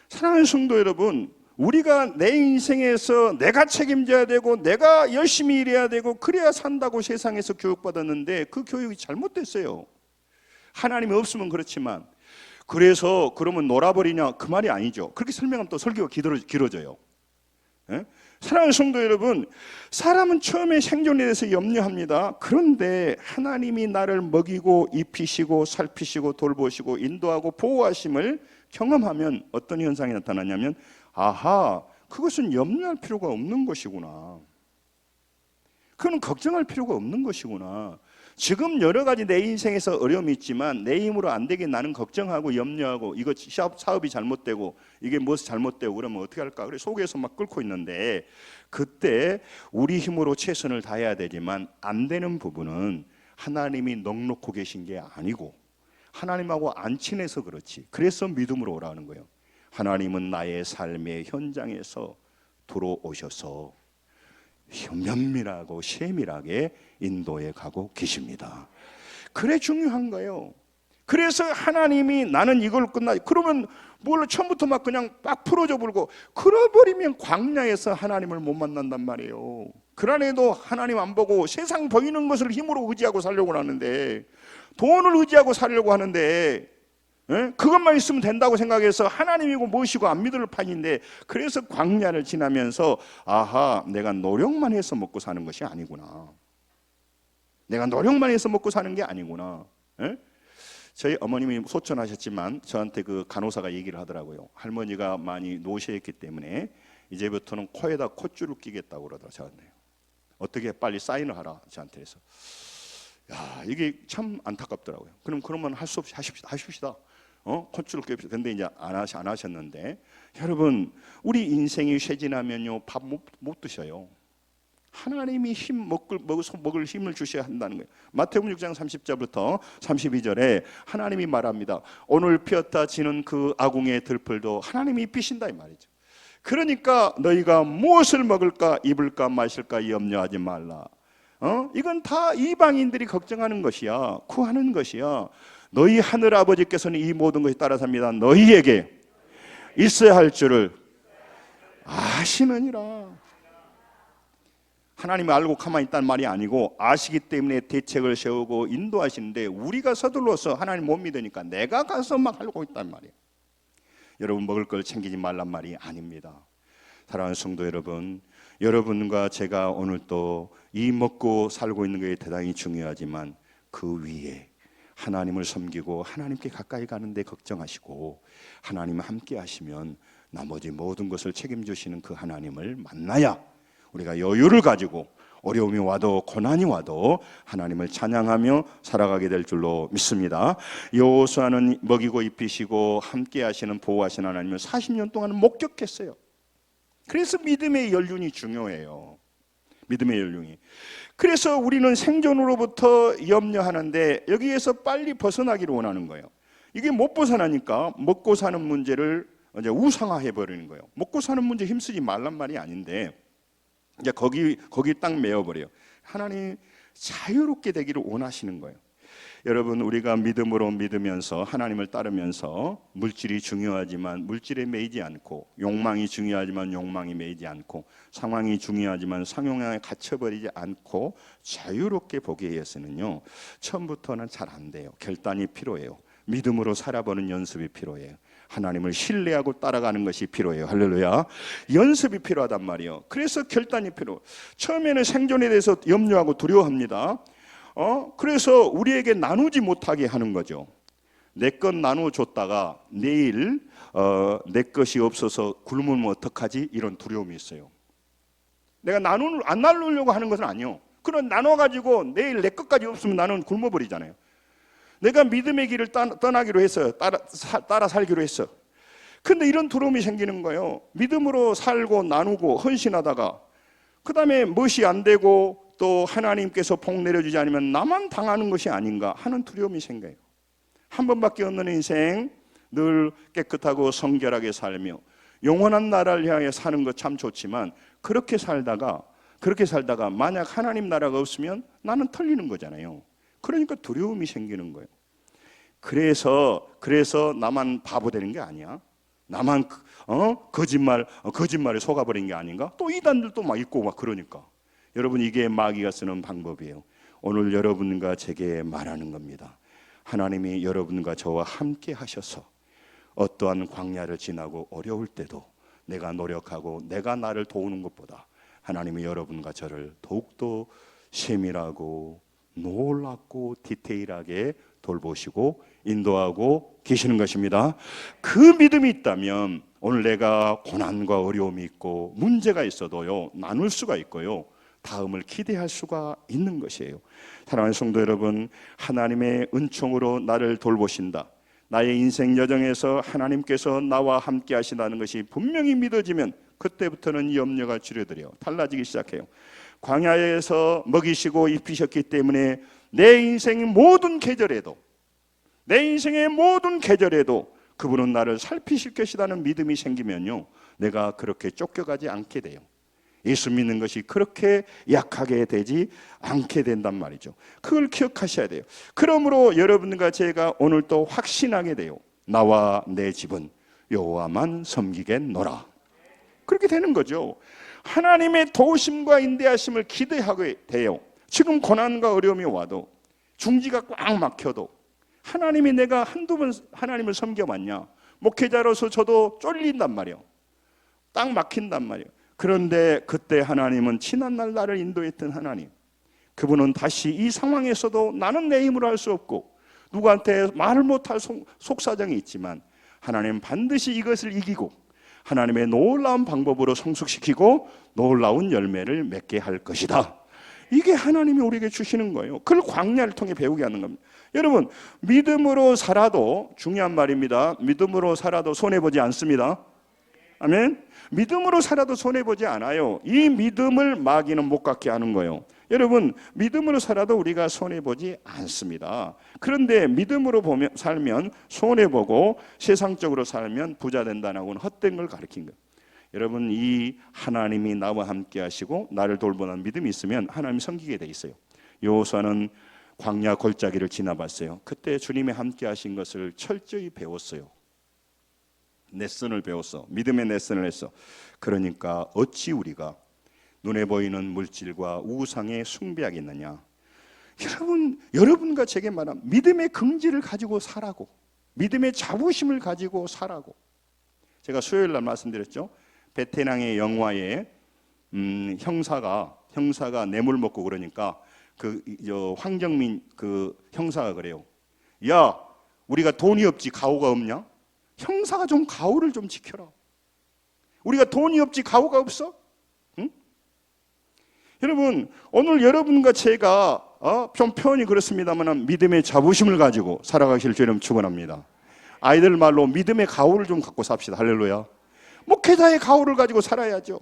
사랑하는 성도 여러분, 우리가 내 인생에서 내가 책임져야 되고 내가 열심히 일해야 되고 그래야 산다고 세상에서 교육받았는데 그 교육이 잘못됐어요. 하나님이 없으면 그렇지만. 그래서 그러면 놀아버리냐? 그 말이 아니죠. 그렇게 설명하면 또 설교가 길어져요. 예? 사랑하는 성도 여러분, 사람은 처음에 생존에 대해서 염려합니다. 그런데 하나님이 나를 먹이고 입히시고 살피시고 돌보시고 인도하고 보호하심을 경험하면 어떤 현상이 나타나냐면, 아하, 그것은 염려할 필요가 없는 것이구나. 그건 걱정할 필요가 없는 것이구나. 지금 여러 가지 내 인생에서 어려움이 있지만 내 힘으로 안 되게 나는 걱정하고 염려하고 이거 사업이 잘못되고 이게 무엇이 잘못되고 그러면 어떻게 할까? 그래 속에서 막 끓고 있는데 그때 우리 힘으로 최선을 다해야 되지만 안 되는 부분은 하나님이 넉넉고 계신 게 아니고 하나님하고 안 친해서 그렇지. 그래서 믿음으로 오라는 거예요. 하나님은 나의 삶의 현장에서 들어오셔서 면밀하고 세밀하게 인도해 가고 계십니다. 그래 중요한 거예요. 그래서 하나님이 나는 이걸 그러면 뭘 처음부터 막 그냥 막 풀어져 불고 그러버리면 광야에서 하나님을 못 만난단 말이에요. 그러나도 하나님 안 보고 세상 보이는 것을 힘으로 의지하고 살려고 하는데 돈을 의지하고 살려고 하는데 그것만 있으면 된다고 생각해서 하나님이고 무엇이고 안 믿을 판인데 그래서 광야를 지나면서 아하 내가 노력만 해서 먹고 사는 것이 아니구나. 내가 노력만 해서 먹고 사는 게 아니구나. 저희 어머님이 소천하셨지만 저한테 그 간호사가 얘기를 하더라고요. 할머니가 많이 노쇠했기 때문에 이제부터는 코에다 콧줄을 끼겠다고 그러더라고요. 저한테. 어떻게 빨리 사인을 하라 저한테 해서. 야 이게 참 안타깝더라고요. 그러면 할 수 없이 하십시다. 콧줄을 꿰십시다. 근데 이제 안 하셨는데 여러분 우리 인생이 쇠진하면요 밥 못 드셔요. 하나님이 먹을 힘을 주셔야 한다는 거예요. 마태복음 6장 30절부터 32절에 하나님이 말합니다. 오늘 피었다 지는 그 아궁의 들풀도 하나님이 입히신다 이 말이죠. 그러니까 너희가 무엇을 먹을까 입을까 마실까 염려하지 말라. 이건 다 이방인들이 걱정하는 것이야. 구하는 것이야. 너희 하늘 아버지께서는 이 모든 것이 따라 삽니다. 너희에게 있어야 할 줄을 아시느니라. 하나님이 알고 가만히 있다는 말이 아니고 아시기 때문에 대책을 세우고 인도하시는데 우리가 서둘러서 하나님 못 믿으니까 내가 가서 막 하려고 있단 말이에요. 여러분 먹을 걸 챙기지 말란 말이 아닙니다. 사랑하는 성도 여러분, 여러분과 제가 오늘 또 이 먹고 살고 있는 게 대단히 중요하지만 그 위에 하나님을 섬기고 하나님께 가까이 가는데 걱정하시고 하나님 함께 하시면 나머지 모든 것을 책임지시는 그 하나님을 만나야 우리가 여유를 가지고 어려움이 와도 고난이 와도 하나님을 찬양하며 살아가게 될 줄로 믿습니다. 여호수아는 먹이고 입히시고 함께 하시는 보호하시는 하나님을 40년 동안 목격했어요. 그래서 믿음의 연륜이 중요해요. 믿음의 연륜이. 그래서 우리는 생존으로부터 염려하는데 여기에서 빨리 벗어나기를 원하는 거예요. 이게 못 벗어나니까 먹고 사는 문제를 이제 우상화해 버리는 거예요. 먹고 사는 문제 힘쓰지 말란 말이 아닌데 이제 거기 딱 메어버려요. 하나님 자유롭게 되기를 원하시는 거예요. 여러분 우리가 믿음으로 믿으면서 하나님을 따르면서 물질이 중요하지만 물질에 매이지 않고 욕망이 중요하지만 욕망이 매이지 않고 상황이 중요하지만 상황에 갇혀버리지 않고 자유롭게 보기 위해서는요 처음부터는 잘 안 돼요. 결단이 필요해요. 믿음으로 살아보는 연습이 필요해요. 하나님을 신뢰하고 따라가는 것이 필요해요. 할렐루야. 연습이 필요하단 말이에요. 그래서 결단이 필요. 처음에는 생존에 대해서 염려하고 두려워합니다. 그래서 우리에게 나누지 못하게 하는 거죠. 내 것 나눠줬다가 내일 내 것이 없어서 굶으면 어떡하지? 이런 두려움이 있어요. 내가 안 나누려고 하는 것은 아니에요. 그럼 나눠가지고 내일 내 것까지 없으면 나는 굶어버리잖아요. 내가 믿음의 길을 떠나기로 했어요. 따라 살기로 했어. 근데 이런 두려움이 생기는 거예요. 믿음으로 살고 나누고 헌신하다가 그 다음에 무엇이 안 되고 또 하나님께서 복 내려주지 않으면 나만 당하는 것이 아닌가 하는 두려움이 생겨요. 한 번밖에 없는 인생, 늘 깨끗하고 성결하게 살며 영원한 나라를 향해 사는 것 참 좋지만 그렇게 살다가 만약 하나님 나라가 없으면 나는 털리는 거잖아요. 그러니까 두려움이 생기는 거예요. 그래서 나만 바보 되는 게 아니야. 나만 거짓말에 속아버린 게 아닌가? 또 이단들도 막 있고 막 그러니까. 여러분, 이게 마귀가 쓰는 방법이에요. 오늘 여러분과 제게 말하는 겁니다. 하나님이 여러분과 저와 함께 하셔서 어떠한 광야를 지나고 어려울 때도 내가 노력하고 내가 나를 도우는 것보다 하나님이 여러분과 저를 더욱더 세밀하고 놀랍고 디테일하게 돌보시고 인도하고 계시는 것입니다. 그 믿음이 있다면 오늘 내가 고난과 어려움이 있고 문제가 있어도요, 나눌 수가 있고요, 다음을 기대할 수가 있는 것이에요. 사랑하는 성도 여러분, 하나님의 은총으로 나를 돌보신다, 나의 인생 여정에서 하나님께서 나와 함께 하신다는 것이 분명히 믿어지면 그때부터는 이 염려가 줄어들어요. 달라지기 시작해요. 광야에서 먹이시고 입히셨기 때문에 내 인생의 모든 계절에도 그분은 나를 살피실 것이라는 믿음이 생기면요, 내가 그렇게 쫓겨가지 않게 돼요. 예수 믿는 것이 그렇게 약하게 되지 않게 된단 말이죠. 그걸 기억하셔야 돼요. 그러므로 여러분과 제가 오늘 또 확신하게 돼요. 나와 내 집은 여호와만 섬기겠노라. 그렇게 되는 거죠. 하나님의 도우심과 인도하심을 기대하게 돼요. 지금 고난과 어려움이 와도, 중지가 꽉 막혀도, 하나님이 내가 한두 번 하나님을 섬겨봤냐, 목회자로서 저도 쫄린단 말이에요. 딱 막힌단 말이에요. 그런데 그때 하나님은 지난날 나를 인도했던 하나님, 그분은 다시 이 상황에서도 나는 내 힘으로 할 수 없고 누구한테 말을 못할 속사정이 있지만 하나님은 반드시 이것을 이기고 하나님의 놀라운 방법으로 성숙시키고 놀라운 열매를 맺게 할 것이다. 이게 하나님이 우리에게 주시는 거예요. 그걸 광야를 통해 배우게 하는 겁니다. 여러분, 믿음으로 살아도, 중요한 말입니다, 믿음으로 살아도 손해보지 않습니다. 아멘. 믿음으로 살아도 손해보지 않아요. 이 믿음을 마귀는 못 갖게 하는 거예요. 여러분, 믿음으로 살아도 우리가 손해보지 않습니다. 그런데 믿음으로 살면 손해보고 세상적으로 살면 부자 된다는 헛된 걸 가르친 거예요. 여러분, 이 하나님이 나와 함께 하시고 나를 돌보는 믿음이 있으면 하나님이 섬기게 돼 있어요. 여호수아는 광야 골짜기를 지나봤어요. 그때 주님이 함께 하신 것을 철저히 배웠어요. 레슨을 배웠어. 믿음의 레슨을 했어. 그러니까 어찌 우리가 눈에 보이는 물질과 우상에 숭배하겠느냐. 여러분과 제게 말하면 믿음의 긍지를 가지고 살라고, 믿음의 자부심을 가지고 살라고. 제가 수요일 날 말씀드렸죠. 베테랑의 영화에 형사가 뇌물 먹고 그러니까 황정민 그 형사가 그래요. 야, 우리가 돈이 없지 가오가 없냐? 형사가 좀 가오를 좀 지켜라. 우리가 돈이 없지 가오가 없어? 응? 여러분, 오늘 여러분과 제가 좀 표현이 그렇습니다만 믿음의 자부심을 가지고 살아가시길 주님 축원합니다. 아이들 말로 믿음의 가오를 좀 갖고 삽시다. 할렐루야. 목회자의 가오를 가지고 살아야죠.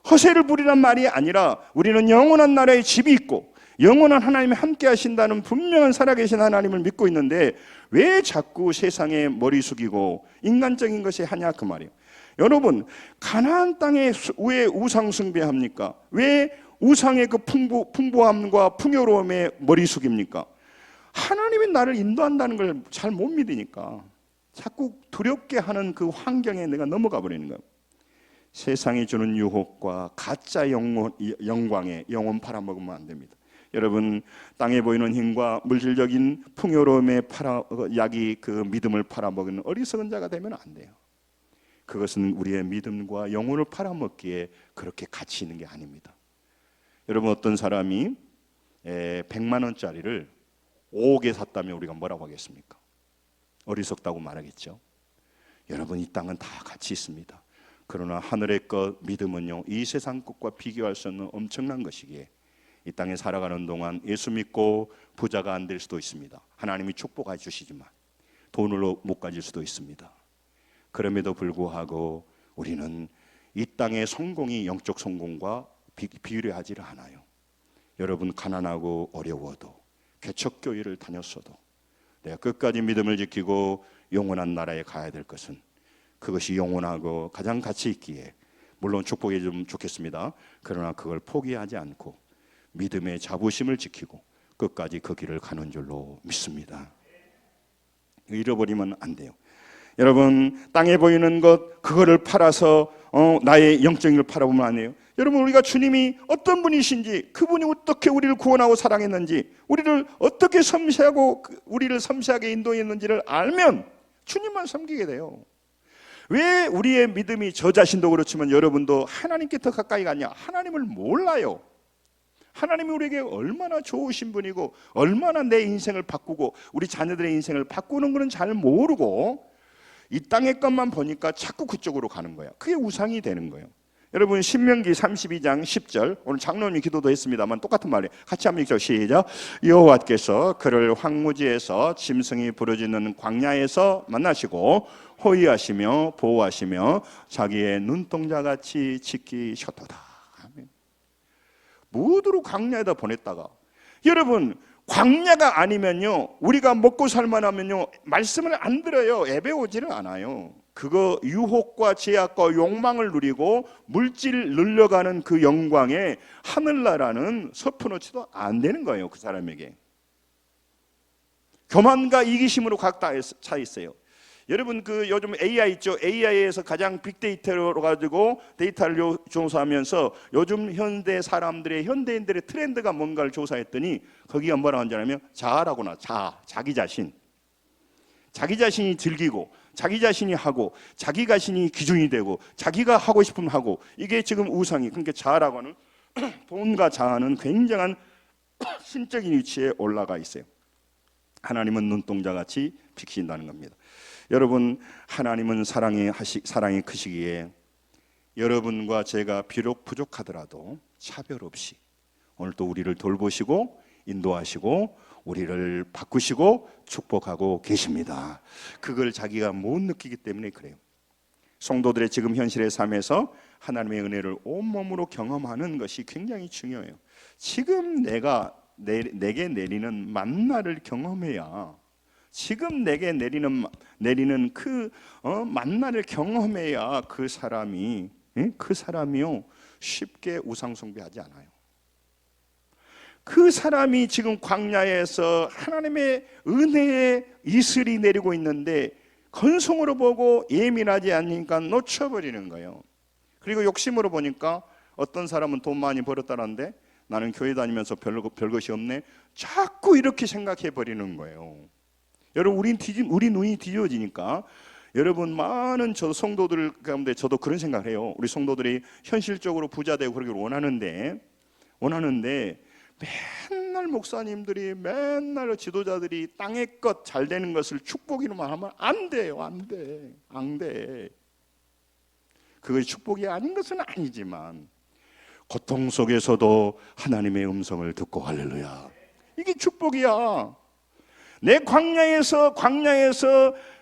허세를 부리란 말이 아니라 우리는 영원한 나라의 집이 있고 영원한 하나님이 함께 하신다는 분명한 살아계신 하나님을 믿고 있는데 왜 자꾸 세상에 머리 숙이고 인간적인 것이 하냐 그 말이에요. 여러분, 가나안 땅에 왜 우상 숭배합니까? 왜 우상의 그 풍부함과 풍요로움에 머리 숙입니까? 하나님이 나를 인도한다는 걸 잘 못 믿으니까 자꾸 두렵게 하는 그 환경에 내가 넘어가 버리는 거예요. 세상이 주는 유혹과 가짜 영광에 영혼 팔아먹으면 안 됩니다. 여러분, 땅에 보이는 힘과 물질적인 풍요로움에 약이 그 믿음을 팔아먹는 어리석은 자가 되면 안 돼요. 그것은 우리의 믿음과 영혼을 팔아먹기에 그렇게 가치 있는 게 아닙니다. 여러분, 어떤 사람이 100만 원짜리를 5억에 샀다면 우리가 뭐라고 하겠습니까? 어리석다고 말하겠죠. 여러분, 이 땅은 다 가치 있습니다. 그러나 하늘의 것 믿음은요, 이 세상 것과 비교할 수 없는 엄청난 것이기에 이 땅에 살아가는 동안 예수 믿고 부자가 안 될 수도 있습니다. 하나님이 축복해 주시지만 돈으로 못 가질 수도 있습니다. 그럼에도 불구하고 우리는 이 땅의 성공이 영적 성공과 비례하지를 않아요. 여러분 가난하고 어려워도 개척교회를 다녔어도 내가 끝까지 믿음을 지키고 영원한 나라에 가야 될 것은 그것이 영원하고 가장 가치 있기에 물론 축복이 좀 좋겠습니다. 그러나 그걸 포기하지 않고 믿음의 자부심을 지키고 끝까지 그 길을 가는 줄로 믿습니다. 잃어버리면 안 돼요. 여러분 땅에 보이는 것 그거를 팔아서 나의 영적인 걸 팔아보면 안 돼요. 여러분 우리가 주님이 어떤 분이신지 그분이 어떻게 우리를 구원하고 사랑했는지 우리를 어떻게 섬세하고 우리를 섬세하게 인도했는지를 알면 주님만 섬기게 돼요. 왜 우리의 믿음이 저 자신도 그렇지만 여러분도 하나님께 더 가까이 가냐? 하나님을 몰라요. 하나님이 우리에게 얼마나 좋으신 분이고 얼마나 내 인생을 바꾸고 우리 자녀들의 인생을 바꾸는 것은 잘 모르고 이 땅의 것만 보니까 자꾸 그쪽으로 가는 거야. 그게 우상이 되는 거예요. 여러분 신명기 32장 10절 오늘 장로님이 기도도 했습니다만 똑같은 말이에요. 같이 한번 읽죠. 시작. 여호와께서 그를 황무지에서 짐승이 부르짖는 광야에서 만나시고 호위하시며 보호하시며 자기의 눈동자같이 지키셨도다. 아멘. 모두로 광야에다 보냈다가 여러분 광야가 아니면요 우리가 먹고 살만하면요 말씀을 안 들어요. 예배 오지를 않아요. 그거 유혹과 제약과 욕망을 누리고 물질 늘려가는 그 영광에 하늘나라는 서푼어치도 안 되는 거예요. 그 사람에게 교만과 이기심으로 각다 차 있어요. 여러분 그 요즘 AI 있죠. AI에서 가장 빅데이터로 가지고 데이터를 조사하면서 요즘 현대 사람들의 현대인들의 트렌드가 뭔가를 조사했더니 거기가 뭐라고 하냐면 자아라고 나. 자기 자신이 즐기고 자기 자신이 하고 자기 자신이 기준이 되고 자기가 하고 싶으면 하고 이게 지금 우상이 그러니까 자아라고 하는 돈과 자아는 굉장한 신적인 위치에 올라가 있어요. 하나님은 눈동자같이 비키신다는 겁니다. 여러분 하나님은 사랑이 크시기에 여러분과 제가 비록 부족하더라도 차별 없이 오늘 또 우리를 돌보시고 인도하시고 우리를 바꾸시고 축복하고 계십니다. 그걸 자기가 못 느끼기 때문에 그래요. 성도들의 지금 현실의 삶에서 하나님의 은혜를 온몸으로 경험하는 것이 굉장히 중요해요. 지금 내게 내리는 만나를 경험해야 지금 내게 내리는 그 만나를 경험해야 그 사람이요 쉽게 우상 숭배하지 않아요. 그 사람이 지금 광야에서 하나님의 은혜의 이슬이 내리고 있는데 건성으로 보고 예민하지 않으니까 놓쳐버리는 거예요. 그리고 욕심으로 보니까 어떤 사람은 돈 많이 벌었다는데 나는 교회 다니면서 별것이 없네. 자꾸 이렇게 생각해 버리는 거예요. 여러분 우리 눈이 뒤집어지니까 여러분 많은 저 성도들 가운데 저도 그런 생각을 해요. 우리 성도들이 현실적으로 부자 되고 그러기를 원하는데 맨날 목사님들이 맨날 지도자들이 땅의 것 잘 되는 것을 축복이로만 하면 안 돼요. 안 돼. 그것이 축복이 아닌 것은 아니지만 고통 속에서도 하나님의 음성을 듣고 할렐루야. 이게 축복이야. 내 광야에서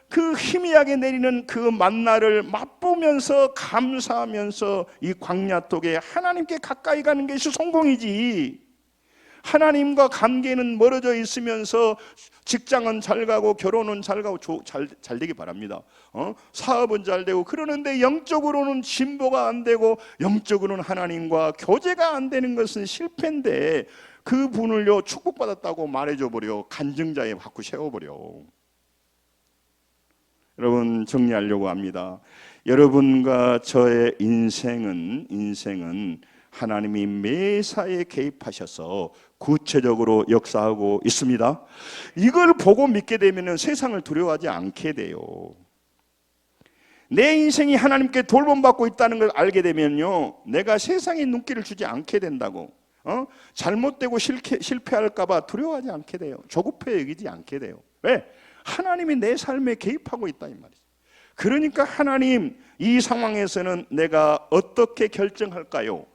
그 희미하게 내리는 그 만나를 맛보면서 감사하면서 이 광야 속에 하나님께 가까이 가는 것이 성공이지. 하나님과 관계는 멀어져 있으면서 직장은 잘 가고 결혼은 잘 가고 잘 되기 바랍니다. 사업은 잘 되고 그러는데 영적으로는 진보가 안 되고 영적으로는 하나님과 교제가 안 되는 것은 실패인데 그 분을요 축복받았다고 말해줘 버려. 간증자에 자꾸 세워버려. 여러분 정리하려고 합니다. 여러분과 저의 인생은 하나님이 매사에 개입하셔서 구체적으로 역사하고 있습니다. 이걸 보고 믿게 되면 세상을 두려워하지 않게 돼요. 내 인생이 하나님께 돌봄받고 있다는 걸 알게 되면요 내가 세상에 눈길을 주지 않게 된다고. 잘못되고 실패할까 봐 두려워하지 않게 돼요. 조급해 여기지 않게 돼요. 왜? 하나님이 내 삶에 개입하고 있다 이 말이죠. 그러니까 하나님 이 상황에서는 내가 어떻게 결정할까요?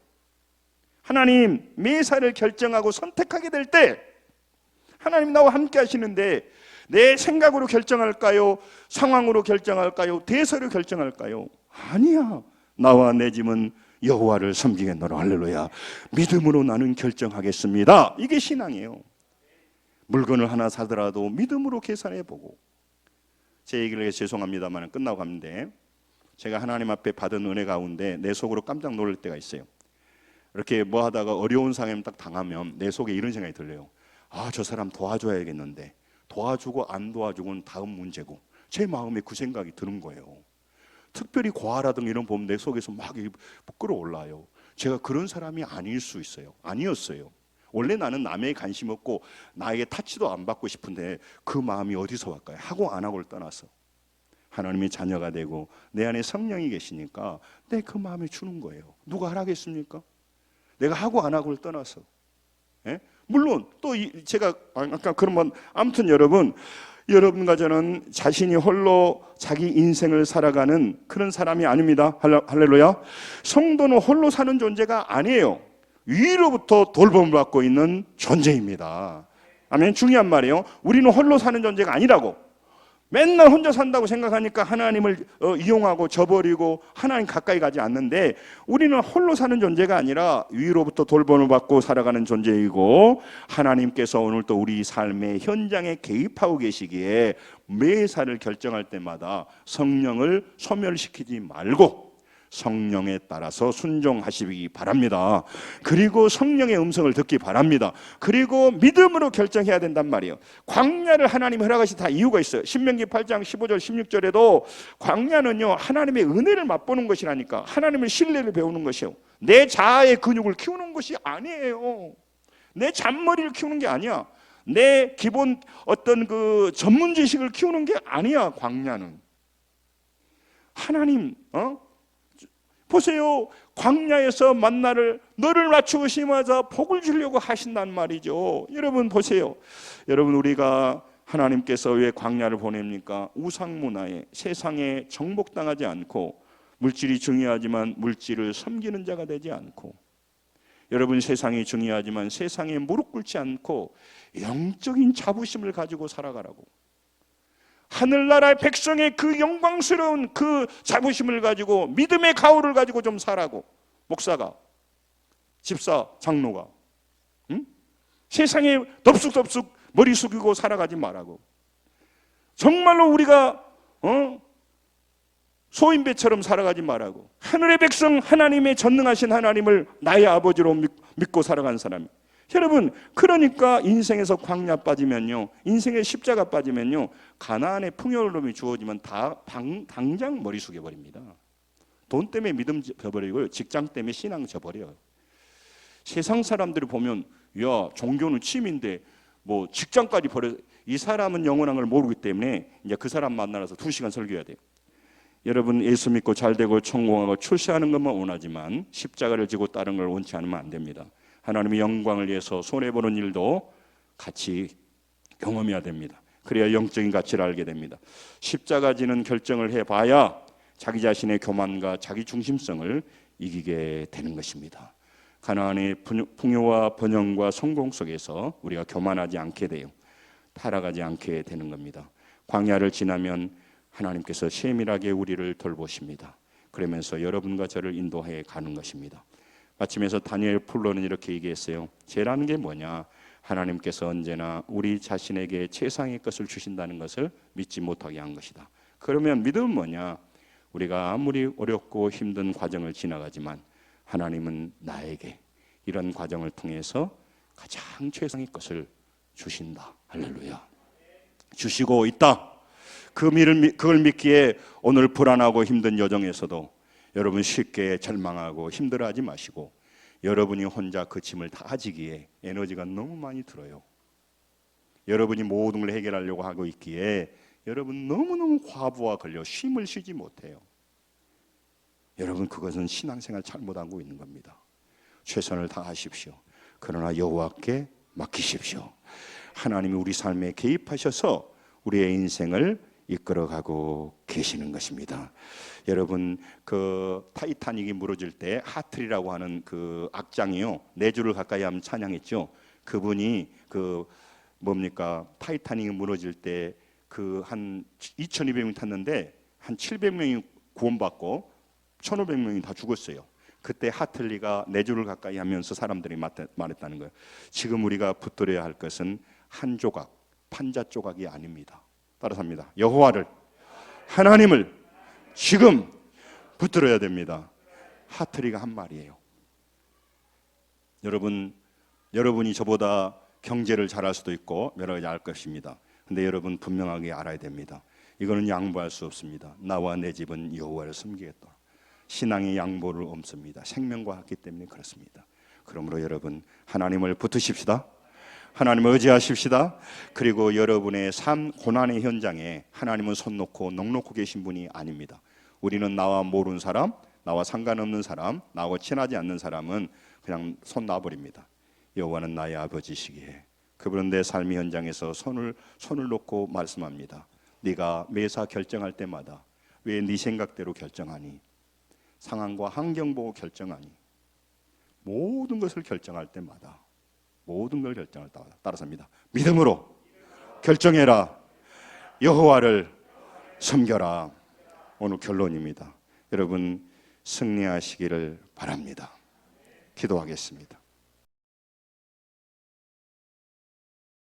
하나님 매사를 결정하고 선택하게 될 때 하나님 나와 함께 하시는데 내 생각으로 결정할까요? 상황으로 결정할까요? 대서로 결정할까요? 아니야. 나와 내 집은 여호와를 섬기겠노라. 할렐루야. 믿음으로 나는 결정하겠습니다. 이게 신앙이에요. 물건을 하나 사더라도 믿음으로 계산해 보고. 제 얘기를 해서 죄송합니다만 끝나고 가는데, 제가 하나님 앞에 받은 은혜 가운데 내 속으로 깜짝 놀랄 때가 있어요. 이렇게 뭐 하다가 어려운 상황에 딱 당하면 내 속에 이런 생각이 들려요. 아, 저 사람 도와줘야겠는데, 도와주고 안 도와주고는 다음 문제고, 제 마음에 그 생각이 드는 거예요. 특별히 고아라든가 이런 보면 내 속에서 막 끌어올라요. 제가 그런 사람이 아닐 수 있어요. 아니었어요. 원래 나는 남의 관심 없고 나에게 타치도 안 받고 싶은데 그 마음이 어디서 왔까요? 하고 안 하고를 떠나서 하나님의 자녀가 되고 내 안에 성령이 계시니까 내 그 마음에 주는 거예요. 누가 하라겠습니까? 내가 하고 안 하고를 떠나서. 예? 물론 또 제가 아까 그러면 아무튼 여러분과 저는 자신이 홀로 자기 인생을 살아가는 그런 사람이 아닙니다. 할렐루야. 성도는 홀로 사는 존재가 아니에요. 위로부터 돌봄을 받고 있는 존재입니다. 아멘. 중요한 말이에요. 우리는 홀로 사는 존재가 아니라고. 맨날 혼자 산다고 생각하니까 하나님을 이용하고 저버리고 하나님 가까이 가지 않는데, 우리는 홀로 사는 존재가 아니라 위로부터 돌봄을 받고 살아가는 존재이고, 하나님께서 오늘 또 우리 삶의 현장에 개입하고 계시기에 매사를 결정할 때마다 성령을 소멸시키지 말고 성령에 따라서 순종하시기 바랍니다. 그리고 성령의 음성을 듣기 바랍니다. 그리고 믿음으로 결정해야 된단 말이에요. 광야를 하나님이 허락하신 다 이유가 있어요. 신명기 8장 15절 16절에도 광야는요, 하나님의 은혜를 맛보는 것이라니까. 하나님의 신뢰를 배우는 것이에요. 내 자아의 근육을 키우는 것이 아니에요. 내 잔머리를 키우는 게 아니야. 내 기본 어떤 그 전문 지식을 키우는 게 아니야. 광야는 하나님 보세요. 광야에서 만나를 너를 맞추고 심어서 복을 주려고 하신단 말이죠. 여러분 보세요. 여러분, 우리가 하나님께서 왜 광야를 보냅니까? 우상문화에, 세상에 정복당하지 않고, 물질이 중요하지만 물질을 섬기는 자가 되지 않고, 여러분 세상이 중요하지만 세상에 무릎 꿇지 않고 영적인 자부심을 가지고 살아가라고. 하늘나라의 백성의 그 영광스러운 그 자부심을 가지고 믿음의 가오를 가지고 좀 살라고. 목사가, 집사, 장로가 세상에 덥숙덥숙 머리 숙이고 살아가지 말라고. 정말로 우리가 소인배처럼 살아가지 말라고. 하늘의 백성, 하나님의 전능하신 하나님을 나의 아버지로 믿고 살아가는 사람이. 여러분, 그러니까 인생에서 광야 빠지면요, 인생의 십자가 빠지면요, 가나안의 풍요로움이 주어지면 당장 머리 숙여버립니다. 돈 때문에 믿음 져버리고요, 직장 때문에 신앙 져버려요. 세상 사람들이 보면, 야, 종교는 취미인데 뭐 직장까지 버려. 이 사람은 영원한 걸 모르기 때문에 이제 그 사람 만나서 2시간 설교해야 돼요. 여러분, 예수 믿고 잘되고 성공하고 출세하는 것만 원하지만 십자가를 지고 다른 걸 원치 않으면 안 됩니다. 하나님의 영광을 위해서 손해보는 일도 같이 경험해야 됩니다. 그래야 영적인 가치를 알게 됩니다. 십자가 지는 결정을 해봐야 자기 자신의 교만과 자기 중심성을 이기게 되는 것입니다. 가나안의 풍요와 번영과 성공 속에서 우리가 교만하지 않게 돼요. 타락하지 않게 되는 겁니다. 광야를 지나면 하나님께서 세밀하게 우리를 돌보십니다. 그러면서 여러분과 저를 인도해 가는 것입니다. 마침에서 다니엘 풀로는 이렇게 얘기했어요. 죄라는 게 뭐냐? 하나님께서 언제나 우리 자신에게 최상의 것을 주신다는 것을 믿지 못하게 한 것이다. 그러면 믿음은 뭐냐? 우리가 아무리 어렵고 힘든 과정을 지나가지만 하나님은 나에게 이런 과정을 통해서 가장 최상의 것을 주신다. 할렐루야. 주시고 있다. 그걸 믿기에 오늘 불안하고 힘든 여정에서도 여러분 쉽게 절망하고 힘들어하지 마시고, 여러분이 혼자 그 짐을 다 지기에 에너지가 너무 많이 들어요. 여러분이 모든 걸 해결하려고 하고 있기에 여러분 너무너무 과부하 걸려 쉼을 쉬지 못해요. 여러분, 그것은 신앙생활 잘못하고 있는 겁니다. 최선을 다하십시오. 그러나 여호와께 맡기십시오. 하나님이 우리 삶에 개입하셔서 우리의 인생을 이끌어가고 계시는 것입니다. 여러분, 그 타이타닉이 무너질 때 하틀이라고 하는 그 악장이요, 4주를 가까이 하면 찬양했죠. 그분이 그 뭡니까, 타이타닉이 무너질 때 그 한 2,200명이 탔는데 한 700명이 구원받고 1,500명이 다 죽었어요. 그때 하틀리가 4주를 가까이 하면서 사람들이 말했다는 거예요. 지금 우리가 붙들어야 할 것은 한 조각, 판자 조각이 아닙니다. 따라서 합니다. 여호와를, 하나님을 지금 붙들어야 됩니다. 하틀리가 한 말이에요. 여러분이 저보다 경제를 잘할 수도 있고 여러 가지 알 것입니다. 근데 여러분 분명하게 알아야 됩니다. 이거는 양보할 수 없습니다. 나와 내 집은 여호와를 섬기겠다. 신앙의 양보를 없습니다. 생명과 같기 때문에 그렇습니다. 그러므로 여러분 하나님을 붙으십시다. 하나님을 의지하십시다. 그리고 여러분의 삶 고난의 현장에 하나님은 손 놓고 넉놓고 계신 분이 아닙니다. 우리는 나와 모르는 사람, 나와 상관없는 사람, 나하고 친하지 않는 사람은 그냥 손 놔버립니다. 여호와는 나의 아버지시기에 그분은 내 삶의 현장에서 손을 놓고 말씀합니다. 네가 매사 결정할 때마다 왜 네 생각대로 결정하니? 상황과 환경 보고 결정하니? 모든 것을 결정할 때마다 모든 걸 결정할 때마다 따라서 합니다. 믿음으로 결정해라. 여호와를 섬겨라. 오늘 결론입니다. 여러분 승리하시기를 바랍니다. 기도하겠습니다.